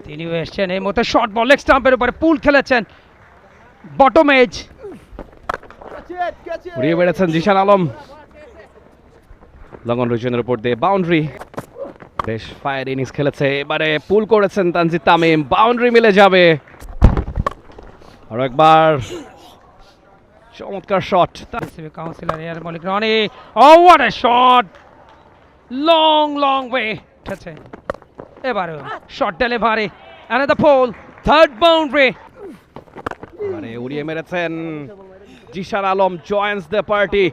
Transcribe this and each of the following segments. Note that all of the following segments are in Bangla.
তিনিও এসছেন এই মুহূর্তে শর্ট বল লেগ স্টাম্পের উপরে পুল খেলেছেন বটম এজ উড়িয়ে বেড়েছেন জিশান আলম লঙ্ঘন রিজনের উপর দিয়ে বাউন্ডারি বেশ ফায়ার ইনিংস খেলেছে এবারে পুল করেছেন তানজিদ তামিম বাউন্ডারি মিলে যাবে আর একবার চমৎকার শট কাউন্সিলর এয়ার মলিক রনি ও what a shot long way উঠেছে এবারে shot delivery another pull third boundary এবারে উড়িয়ে মেরেছেন Zishan Alam joins the party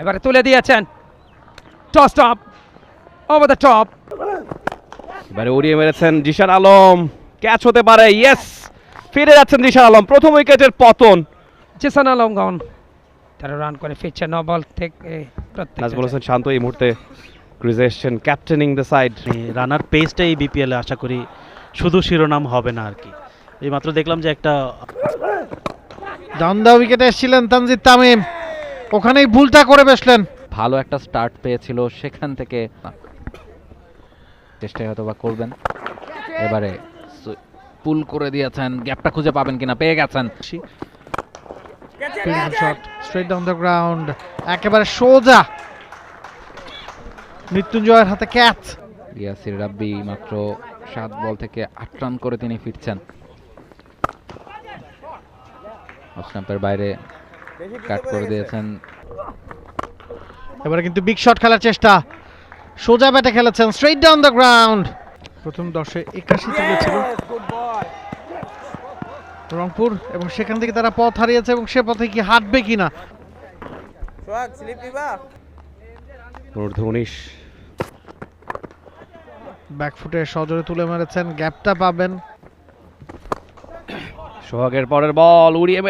এবারে তুলে দিয়েছেন toss top over the top এবারে উড়িয়ে মেরেছেন জিশান আলম ক্যাচ হতে পারে ইয়েস ফিরে যাচ্ছেন জিশান আলম প্রথম উইকেটের পতন জিশান আলম গন 13 রান করে ফিরছে 9 বল থেকে নাজমুল হোসেন শান্ত এই মুহূর্তে ক্রিজে এসছেন ক্যাপ্টেনিং দ্য সাইড রানার পেসটা এই বিপিএলে আশা করি শুধু শিরোনাম হবে না আর কি এই মাত্র দেখলাম যে একটা ডাউন দা উইকেটে এসেছিলেন তানজিদ তামিম ওখানেই ভুলটা করে বসলেন ভালো একটা স্টার্ট পেয়েছিল সেখান থেকে চেষ্টা হয়তো বা করবেন এবারে পুল করে দিয়েছেন গ্যাপটা খুঁজে পাবেন কিনা পেয়ে গেছেন shot straight down the ground একেবারে সোজা মৃত্যুঞ্জয়ের হাতে ক্যাচ ইয়াসির রাব্বি মাত্র 7 বল থেকে 8 রান করে তিনি ফিরছেন অফ স্টাম্পের বাইরে কাট করে দিয়েছেন এবারে কিন্তু বিগ শট খেলার চেষ্টা সোজা ব্যাটে খেলেছেন স্ট্রেট ডাউন দ্য গ্রাউন্ড প্রথম 10-এ 81 তুলেছিল রংপুর এবং সেখান থেকে তারা পথ হারিয়েছে এবং সে পথে কি হাঁটবে কিনা ঊর্ধ্ব 19 ব্যাকফুটে সজোরে তুলে মেরেছেন গ্যাপটা পাবেন সোহাগের পরের বল উড়িয়ে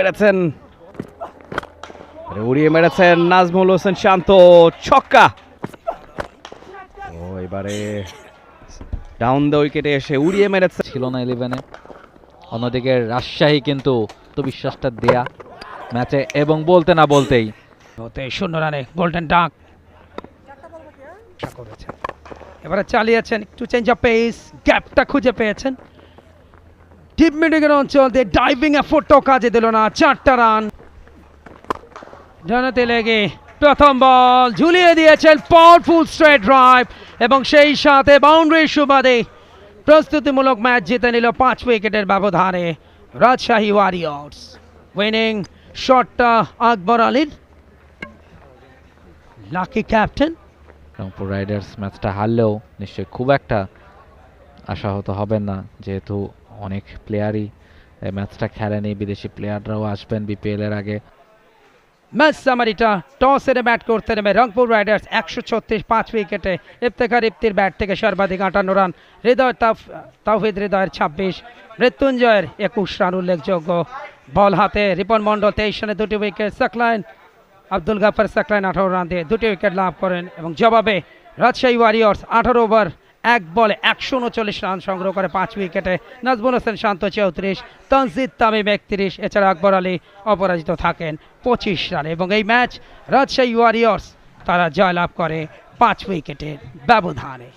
মেরেছেন নাজমুল হোসেন শান্ত ছক্কা ও এবারে ডাউন দ্য উইকেটে এসে উড়িয়ে মেরেছে ছিল না 11-এ অন্যদিকে রাজশাহী কিন্তু বিশ্বাসটা দেয়া ম্যাচে এবং বলতে না বলতেই হতে 0 রানে গোল্ডেন ডাক করেছেন এবারে চালিয়েছেন একটু চেঞ্জ অফ পেস গ্যাপটা খুঁজে পেয়েছেন ডিপ মিডিল অঞ্চল দিয়ে ডাইভিং এফোর্টও কাজে দিল না 4টা রান ডানাতে লেগে প্রথম বল ঝুলিয়ে দিয়েছেন পাওয়ারফুল স্ট্রেট ড্রাইভ এবং সেই সাথে বাউন্ডারি সুবাদে প্রস্তুতিমূলক ম্যাচ জিতে নিল 5 উইকেটের ব্যবধানে রাজশাহী ওয়ারিয়র্স উইনিং শটটা আকবর আলীর লাকি ক্যাপ্টেন রংপুর রাইডার্স ম্যাচটা হারলেও নিশ্চয়ই খুব একটা আশাহত হবেন না যেহেতু অনেক প্লেয়ারই এই ম্যাচটা খেলেনি বিদেশি প্লেয়াররাও আসবেন বিপিএল এর আগে ম্যাচ সামারিটা টস এর ব্যাট করতে নেমে রংপুর রাইডার্স 136 5 উইকেটে ইফতেখার ইফতির ব্যাট থেকে সর্বাধিক 58 রান তাওহিদ হৃদয়ের 26 মৃত্যুঞ্জয়ের 21 রান উল্লেখযোগ্য বল হাতে রিপন মন্ডল 23 রানে 2টি উইকেট সাকলাইন আব্দুল গাফার সাকলাইন 18 রান দিয়ে 2টি উইকেট লাভ করেন এবং জবাবে রাজশাহী ওয়ারিয়র্স 18 ওভার 1 বলে 139 রান সংগ্রহ করে 5 উইকেটে নাজমুল হোসেন শান্ত 34 তানজিদ তামিম 31 এছাড়া আকবর আলী অপরাজিত থাকেন 25 রানে এবং এই ম্যাচ রাজশাহী ওয়ারিয়র্স তারা জয়লাভ করে 5 উইকেটের ব্যবধানে।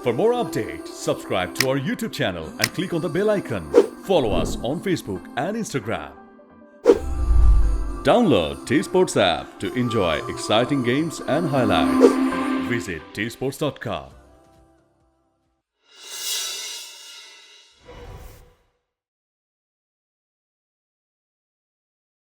For more updates, subscribe to our YouTube channel and click on the bell icon. Follow us on Facebook and Instagram. Download T-Sports app to enjoy exciting games and highlights. Visit tsports.com.